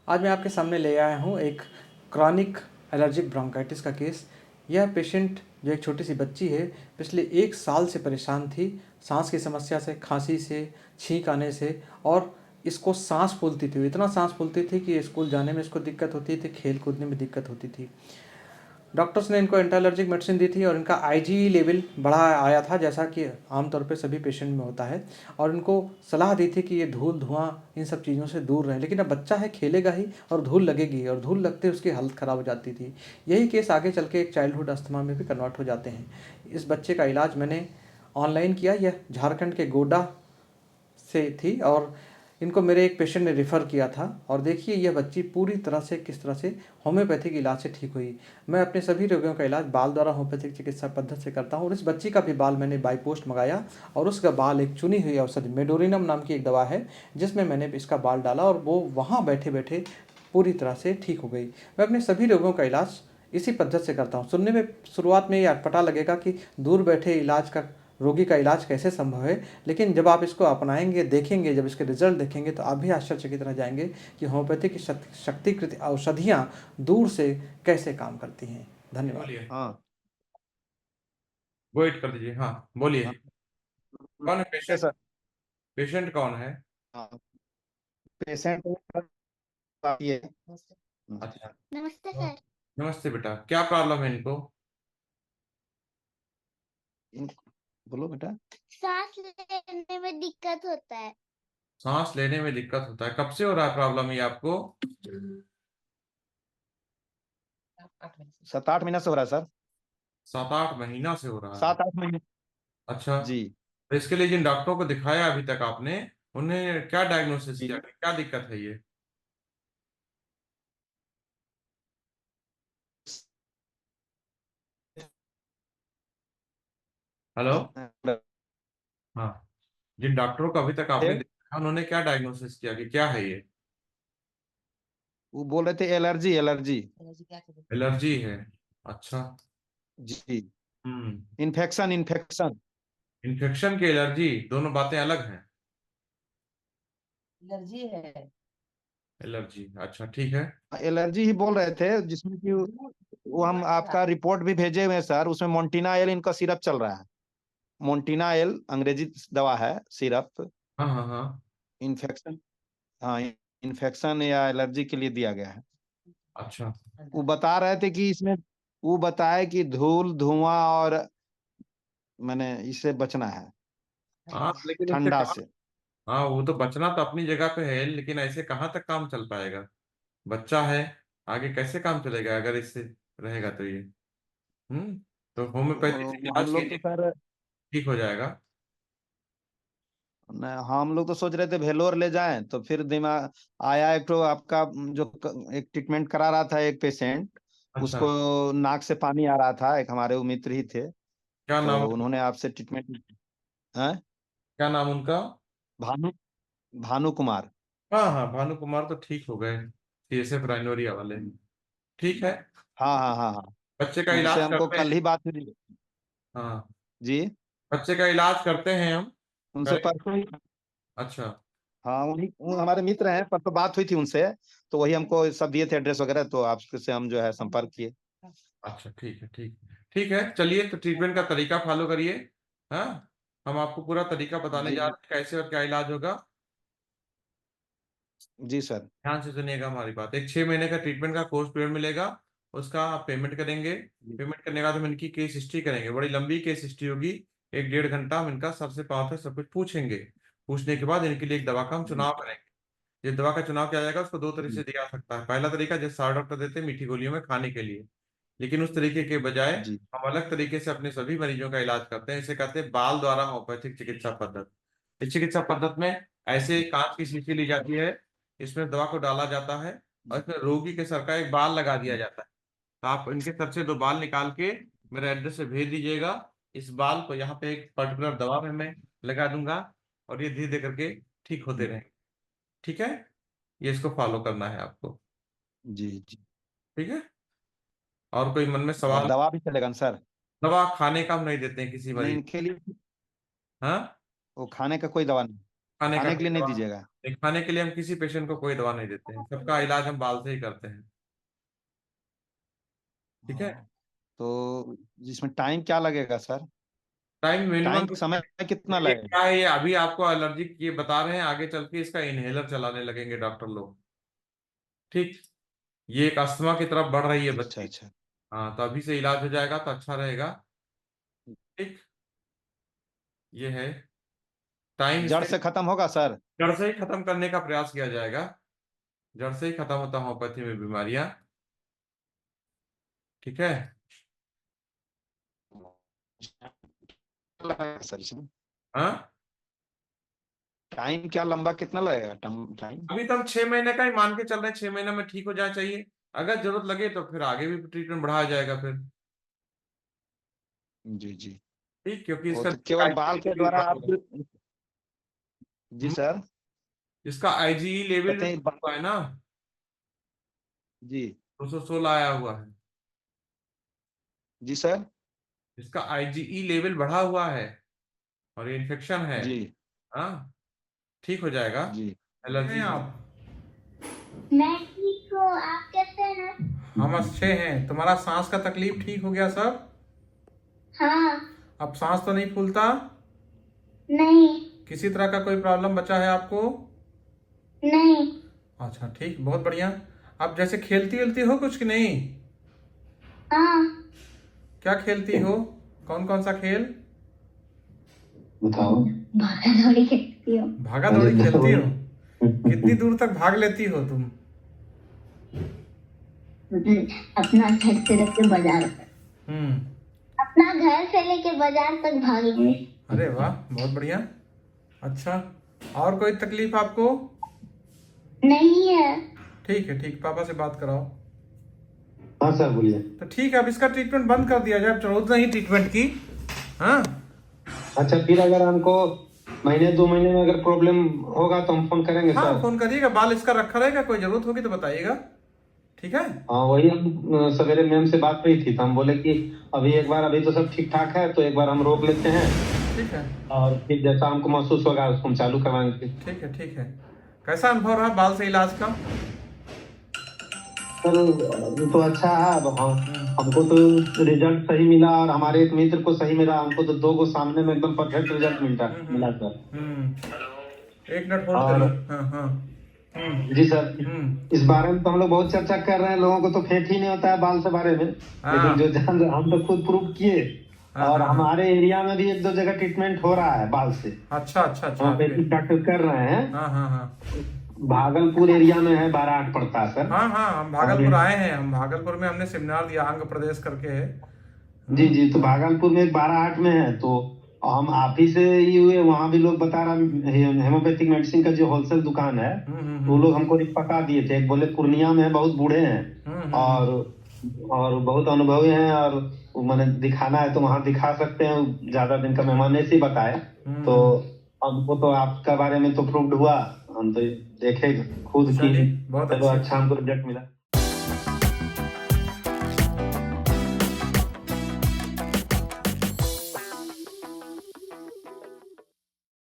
आज मैं आपके सामने ले आया हूँ एक क्रॉनिक एलर्जिक ब्रोंकाइटिस का केस। यह पेशेंट जो एक छोटी सी बच्ची है, पिछले 1 साल से परेशान थी, सांस की समस्या से, खांसी से, छींक आने से, और इसको सांस फूलती थी, इतना सांस फूलती थी कि स्कूल जाने में इसको दिक्कत होती थी, खेल कूदने में दिक्कत होती थी। डॉक्टर्स ने इनको एंटी एलर्जिक मेडिसिन दी थी और इनका आईजी लेवल बढ़ा आया था, जैसा कि आमतौर पे सभी पेशेंट में होता है, और इनको सलाह दी थी कि ये धूल धुआं इन सब चीज़ों से दूर रहें। लेकिन अब बच्चा है, खेलेगा ही और धूल लगेगी, और धूल लगते उसकी हालत ख़राब हो जाती थी। यही केस आगे चल के एक चाइल्डहुड अस्थमा में भी कन्वर्ट हो जाते हैं। इस बच्चे का इलाज मैंने ऑनलाइन किया। यह झारखंड के गोड्डा से थी और इनको मेरे एक पेशेंट ने रेफ़र किया था, और देखिए यह बच्ची पूरी तरह से किस तरह से होम्योपैथिक इलाज से ठीक हुई। मैं अपने सभी रोगियों का इलाज बाल द्वारा होम्योपैथिक चिकित्सा पद्धति से करता हूँ, और इस बच्ची का भी बाल मैंने बाई पोस्ट मंगाया, और उसका बाल एक चुनी हुई औषधि मेडोरिनम नाम की एक दवा है, जिसमें मैंने इसका बाल डाला, और वो वहाँ बैठे बैठे पूरी तरह से ठीक हो गई। मैं अपने सभी रोगियों का इलाज इसी पद्धति से करता हूँ। सुनने में शुरुआत में ये अटपटा लगेगा कि दूर बैठे इलाज का रोगी का इलाज कैसे संभव है, लेकिन जब आप इसको अपनाएंगे, देखेंगे, जब इसके रिजल्ट देखेंगे, तो आप भी आश्चर्यचकित रह जाएंगे कि होम्योपैथी की शक्तिकृत औषधियाँ दूर से कैसे काम करती हैं। धन्यवाद। बोलिए। हाँ वेट कर दीजिए। हाँ, बोलिए। हाँ कौन है नमस्ते पेशेंट? सर। पेशेंट कौन है? हाँ पेशेंट ये अच्छा। नमस्ते सर। नमस्ते बेटा, क्या प्रॉब्लम है इनको? बोलो बेटा। सांस लेने में दिक्कत होता है। सांस लेने में दिक्कत होता है? कब से हो रहा है प्रॉब्लम ये आपको? 7-8 महीना से हो रहा है सर। 7-8 महीना से हो रहा है? 7-8 महीने। अच्छा। जी तो इसके लिए जिन डॉक्टरों को दिखाया अभी तक आपने, उन्हें क्या डायग्नोसिस जी किया कि क्या दिक्कत है ये? हेलो। हाँ। जिन डॉक्टरों को अभी तक आपने दिखाया, उन्होंने क्या डायग्नोसिस किया कि क्या है ये? वो बोल रहे थे एलर्जी एलर्जी। एलर्जी है? अच्छा। जी हम्म। Infection infection. इन्फेक्शन की एलर्जी दोनों बातें अलग हैं। एलर्जी है। एलर्जी, अच्छा ठीक है। एलर्जी ही बोल रहे थे, जिसमें कि वो हम आपका रिपोर्ट भी भेजे हुए हैं सर। उसमें मोन्टीना एल इनका सिरप चल रहा है। मोन्टीना एल अंग्रेजी दवा है, सिरप। हाँ हाँ हाँ। इन्फेक्शन, हाँ इन्फेक्शन या एलर्जी के लिए दिया गया है। अच्छा। वो बता रहे थे कि इसमें, वो बताए कि धूल धुआं और मैंने इससे बचना है, हाँ, लेकिन इससे ठंडा कहाँ? से। हाँ, वो तो बचना तो अपनी जगह पे है, लेकिन ऐसे कहाँ तक काम चल पाएगा? बच्चा है, आगे कैसे काम चलेगा अगर इससे रहेगा तो ये। तो होम्योपैथी से हम इलाज लोग तो कीजिए, सर, ठीक हो जाएगा। हम लोग तो सोच रहे थे भेलोर ले जाएं, तो फिर दिमाग आया एक तो आपका जो एक ट्रीटमेंट करा रहा था एक पेशेंट, अच्छा। उसको नाक से पानी आ रहा था, एक हमारे वो मित्र ही थे। क्या नाम तो उनका? उन्होंने आपसे ट्रीटमेंट है। क्या नाम उनका? भानु, भानु कुमार। हाँ हाँ, भानु कुमार तो ठीक हो गए, सीएसएफ राइनोरिया वाले। ठीक है। हाँ हाँ हाँ हाँ। बच्चे का उनसे इलाज हमको करते कल हैं। ही बात हुई। हाँ, जी बच्चे का इलाज करते हैं हम। उनसे करें। परसों ही, अच्छा। हाँ उन्हीं वो हमारे मित्र हैं, परसों बात हुई थी उनसे। तो वही हमको सब दिए थे एड्रेस वगैरह, तो आपसे हम जो है संपर्क किए। अच्छा ठीक है, ठीक। ठीक है, चलिए तो ट्रीटमेंट का तरीका फॉलो करिए। हाँ, हम आपको पूरा तरीका बताने जी जा रहे हैं कैसे और क्या इलाज होगा। जी सर। ध्यान से सुनिएगा हमारी बात। एक 6 महीने का ट्रीटमेंट का कोर्स पीरियड मिलेगा, उसका आप पेमेंट करेंगे। जी पेमेंट करने के बाद हम इनकी केस हिस्ट्री करेंगे, बड़ी लंबी केस हिस्ट्री होगी। 1-1.5 घंटा हम इनका सबसे पाँव तक सब कुछ पूछेंगे। पूछने के बाद इनके लिए एक दवा का हम जी चुनाव करेंगे। जिस दवा का चुनाव किया जाएगा उसको 2 तरीके जी से दिया जा सकता है। पहला तरीका जैसे सारे डॉक्टर देते हैं, मीठी गोलियों में खाने के लिए। लेकिन उस तरीके के बजाय जी हम अलग तरीके से अपने सभी मरीजों का इलाज करते हैं। इसे कहते हैं बाल द्वारा होम्योपैथिक चिकित्सा पद्धति। इस चिकित्सा पद्धति में ऐसे कांच की शीशी ली जाती है, इसमें दवा को डाला जाता है, और इसमें रोगी के सर का एक बाल लगा दिया जाता है। तो आप इनके सर से 2 बाल निकाल के मेरे एड्रेस से भेज दीजिएगा। इस बाल को यहाँ पे एक पर्टिकुलर दवा में मैं लगा दूंगा, और ये धीरे धीरे करके ठीक होते रहेंगे। ठीक है, ये इसको फॉलो करना है आपको। जी जी। ठीक है। और कोई मन में और सवाल? दवा भी चलेगा ना सर? दवा खाने का हम नहीं देते हैं किसी नहीं मरीज। इनके लिए हाँ, वो खाने का कोई दवा नहीं, खाने का खाने के कोई लिए नहीं दवा दीजिएगा। खाने के लिए हम किसी पेशेंट को कोई दवा नहीं देते हैं, सबका इलाज हम बाल से ही करते हैं। ठीक है। तो जिसमें टाइम क्या लगेगा सर? टाइम मिनिमम टाइम समय कितना ये लगेगा? क्या है, ये अभी आपको एलर्जी ये बता रहे हैं, आगे चल के इसका इनहेलर चलाने लगेंगे डॉक्टर लोग। ठीक। ये एक अस्थमा की तरफ बढ़ रही है अच्छा बच्ची। अच्छा। हाँ, तो अभी से इलाज हो जाएगा तो अच्छा रहेगा। ठीक। ये है टाइम जड़ से। से खत्म होगा सर? जड़ से ही खत्म करने का प्रयास किया जाएगा। जड़ से ही खत्म होता है होम्योपैथी में बीमारियां। ठीक है। लगेगा सर इसमें? हाँ, टाइम क्या लंबा कितना लगेगा टाइम? अभी तो हम 6 महीने का ही मान के चल रहे हैं, 6 महीने में ठीक हो जाना चाहिए। अगर जरूरत लगे तो फिर आगे भी ट्रीटमेंट बढ़ाया जाएगा फिर। जी जी। ठीक, क्योंकि वो इसका तो केवल बाल के द्वारा आप। जी सर। इसका आईजीई लेवल कहते भी हैं हुआ है ना, जी 216 आया हुआ है। जी सर। इसका आईजीई लेवल बढ़ा हुआ है और ये इन्फेक्शन है। जी हाँ, ठीक हो जाएगा। जी। एलर्जी आप मैं ठीक हूँ, आप कैसे हैं? हम अच्छे हैं। तुम्हारा सांस का तकलीफ ठीक हो गया सब? हाँ। अब सांस तो नहीं फूलता? नहीं। किसी तरह का कोई प्रॉब्लम बचा है आपको? नहीं। अच्छा ठीक, बहुत बढ़िया। अब जैसे खेलती वेलती हो कुछ कि नहीं? हाँ। क्या खेलती हो? कौन कौन सा खेल? बताओ। भागा दौड़ी खेलती हूँ। भागा दौड़ी खेलती हो? कितनी दूर तक भाग लेती हो तुम? अपना घर से लेके बाजार तक। हम्म। अपना घर से लेके बाजार तक भागेंगे। अरे वाह, बहुत बढ़िया। अच्छा, और कोई तकलीफ आपको? नहीं है। ठीक है, ठीक, पापा से बात कराओ। हाँ सर बोलिए। तो ठीक है, अब इसका ट्रीटमेंट बंद कर दिया जाए, जरूरत नहीं ट्रीटमेंट की। हाँ, अच्छा, फिर अगर हमको महीने 2 महीने में अगर प्रॉब्लम होगा तो हम फोन करेंगे हाँ सर। फोन करिएगा, बाल इसका रखा रहेगा, कोई जरूरत होगी तो बताइएगा। ठीक है। हाँ, वही हम सवेरे मैम से बात हुई थी तो हम बोले कि अभी एक बार, अभी तो सब ठीक ठाक है तो एक बार हम रोक लेते हैं ठीक है। और फिर जैसा हमको महसूस होगा उसको हम चालू करवाएंगे। ठीक है, ठीक है। कैसा अनुभव रहा बाल से इलाज का? सर ये तो अच्छा है। अब हमको तो रिजल्ट सही मिला और हमारे एक मित्र को सही मिला। हमको तो 2 को सामने में एकदम परफेक्ट रिजल्ट मिला सर। एक मिनट होल्ड और- करिए। हाँ हाँ। जी सर, इस बारे में तो हम लोग बहुत चर्चा कर रहे हैं। लोगों को तो फेथ ही नहीं होता है बाल से बारे में, लेकिन जो जान हम तो खुद प्रूव किए। हाँ, और हाँ, हमारे एरिया में भी 1-2 जगह ट्रीटमेंट हो रहा है बाल से। अच्छा अच्छा अच्छा। होम्योपैथिक डॉक्टर कर रहे हैं। हाँ हाँ हाँ। भागलपुर एरिया में है, 12-8 पड़ता है सर। हाँ हाँ, हम भागलपुर आए हैं। हम भागलपुर में हमने सेमिनार दिया, आंध्र प्रदेश करके है। जी जी, तो भागलपुर में 12-8 में है। तो हम आप ही से ही हुए, वहाँ भी लोग बता रहा हेमोपैथिक मेडिसिन का जो होलसेल दुकान है वो लोग हमको बता दिए थे। एक बोले पूर्णिया में बहुत बूढ़े हैं और बहुत अनुभवी हैं और मैंने दिखाना है तो वहाँ दिखा सकते हैं, ज्यादा दिन का मेहमान ऐसे ही बताए। तो हमको तो आपका बारे में तो प्रूव्ड हुआ, हम तो देखे खुद की। चलिए, बहुत चलो अच्छी। अच्छा, हमको रिजल्ट मिला।